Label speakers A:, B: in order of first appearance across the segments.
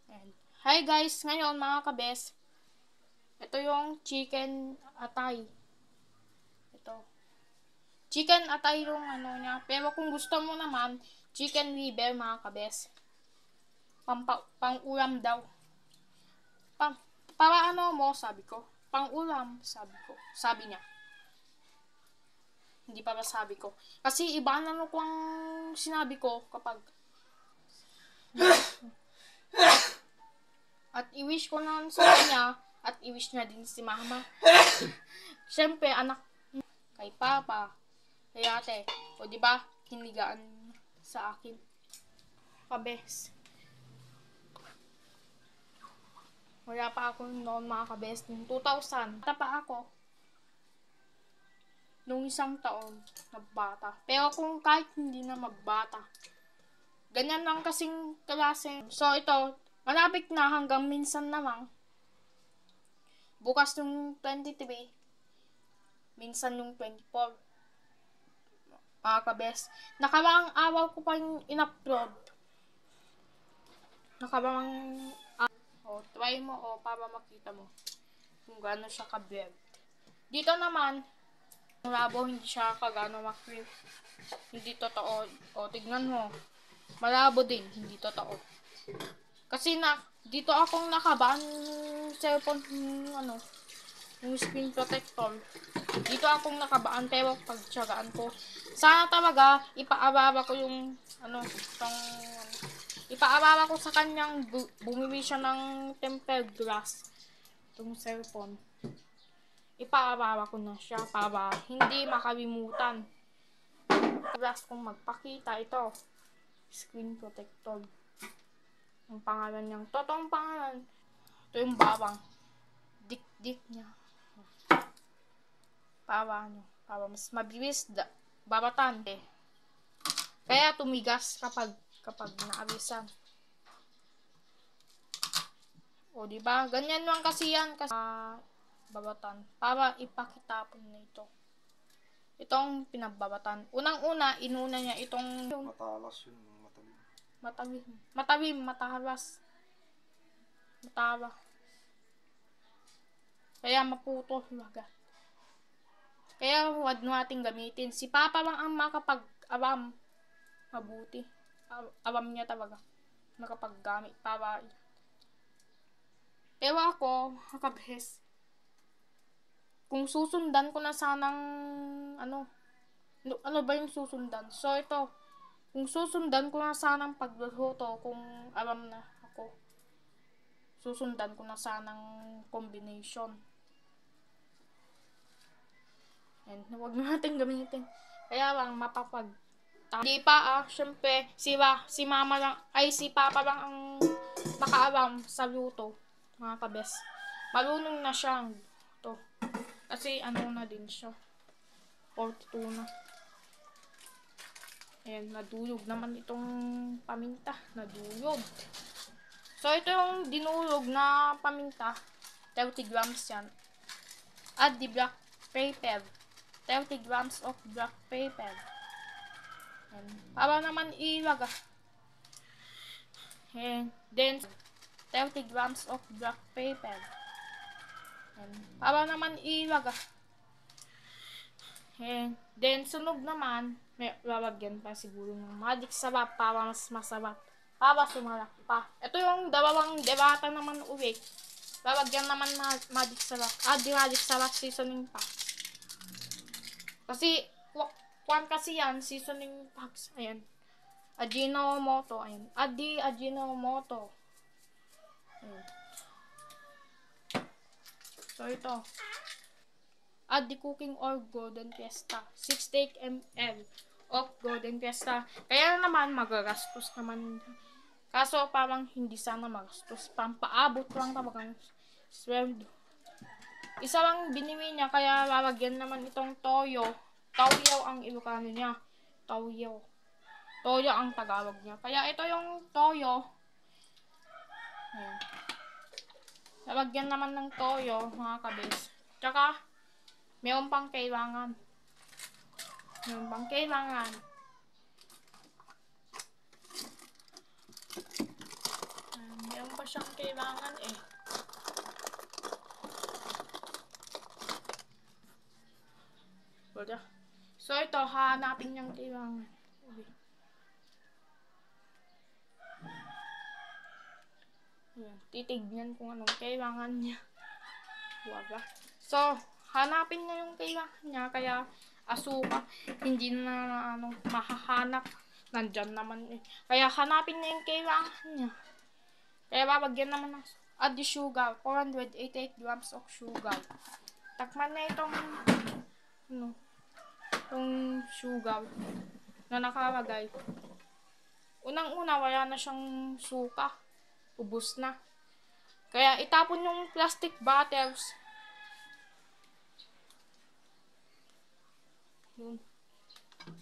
A: Ayan. Hi guys, ngayon mga kabes, ito yung chicken atay. Ito. Chicken atay yung ano niya. Pero kung gusto mo naman, chicken liver mga kabes. Pang-ulam daw. Para ano mo, sabi ko. Pang-ulam, sabi ko. Sabi niya. Hindi pa sabi ko. Kasi iba na ano kung sinabi ko kapag at i-wish ko na sa kanya at i-wish niya din si mama. Siyempre, anak kay papa, kay ate. O diba, hinigaan sa akin. Kabes. Wala pa ako noon mga kabes. Noong 2000, bata pa ako. Noong isang taon, nagbata. Pero kung kahit hindi na magbata, ganyan lang kasing klase. So ito, malapit na hanggang minsan namang. Bukas yung 23, minsan yung 24. Mga kabes. Nakaraang araw ko pa yung in-upload. Nakaraang try mo para makita mo kung gaano siya ka-blend. Dito naman, malabo, hindi siya kagano mag-print. Hindi totoo. Tignan mo. Malabo din, hindi totoo. Kasi dito akong nakaban cellphone yung screen protector. Dito akong nakabaan pero pagtsagaan ko. Sana talaga ipaababa ko yung ipaababa ko sa kanyang bumili siya ng tempered glass. Itong cellphone. Ipaababa ko na siya para hindi makalimutan. Glass kong magpakita ito. Screen protector. Ang pangalan niyang totoong pangalan. Ito yung bawang. Dik-dik niya. Para mas mabilis babatan eh. Kaya tumigas kapag naabisan. O diba? Ganyan lang kasi yan kasi babatan para ipakitapon na ito. Itong pinababatan. Unang-una, inuna niya itong
B: matalas yun,
A: matalas. Matawa. Kaya maputo agad. Kaya huwag natin gamitin. Si Papa lang ang makapag-alam mabuti. Alam niya talaga. Makapag-gamit para. Pero ako, kabes, kung susundan ko na sanang ano ba yung susundan? So ito, kung susundan ko na sanang pagluluto, kung alam na ako, susundan ko na sanang combination. And huwag natin gamitin. Kaya lang hindi pa syempre si mama lang si papa lang ang nakaalam sa luto, mga kabes. Marunong na siyang to. Kasi na din siya. 42 na. Ayan, nadulog naman itong paminta. Nadulog. So, ito yung dinulog na paminta. 30 grams yan. Add the black pepper. 30 grams of black pepper. Ayan. Para naman ilaga. And then, 30 grams of black pepper. Ayan. Para naman ilaga. And then, sunog naman, may lalagyan pa siguro ng magic sarap para mas masarap. Para sumarap pa. Ito yung dalawang derata naman ulit. Lalagyan naman magic sarap. Di magic sarap seasoning pa. Kasi, kasi yan, seasoning packs. Ayan. Ajinomoto. Ayan. Ajinomoto. Ayan. So, ito. Add the cooking oil Golden Fiesta. 60 ml of Golden Fiesta. Kaya naman, magagastos naman. Kaso, parang hindi sana magastos. Pampaabot lang talagang sweldo. Isa lang binili niya, kaya lalagyan naman itong toyo. Toyo ang Ilocano niya. Toyo. Toyo ang Tagalog niya. Kaya ito yung toyo. Ayan. Lalagyan naman ng toyo, mga kabis. Tsaka, meron pang kailangan. Meron pa siyang kailangan eh. So ito, hahanapin niyang kailangan. Titignan kung anong kailangan niya. Wala. So, hanapin niya yung kailangan niya. Kaya, asuka. Hindi na mahahanap. Nandyan naman eh. Kaya, hanapin niya yung kailangan niya. Kaya, babagyan naman ng add the sugar. 488 grams of sugar. Takman na itong itong sugar na nakalagay. Unang-una, wala na siyang suka. Ubus na. Kaya, itapon yung plastic bottles.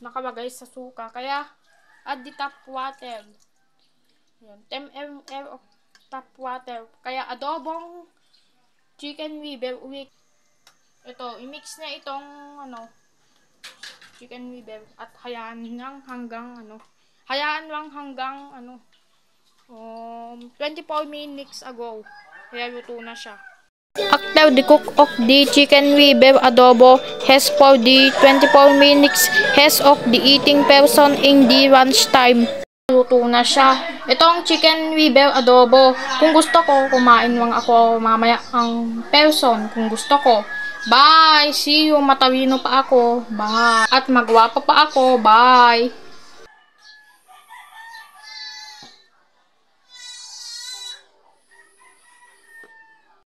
A: Nakalagay sa suka. Kaya, add the tap water. 10 ml of tap water. Kaya, adobong chicken liver week. Ito, i-mix na itong chicken liver at hayaan lang hanggang 24 minutes ago. Kaya luto na siya. After the cook of the chicken liver adobo has for the 24 minutes has of the eating person in the lunch time. Luto na siya. Itong chicken liver adobo, kung gusto ko, kumain lang ako mamaya ang person. Kung gusto ko. Bye! See you! Matawino pa ako. Bye! At magwapa pa ako. Bye!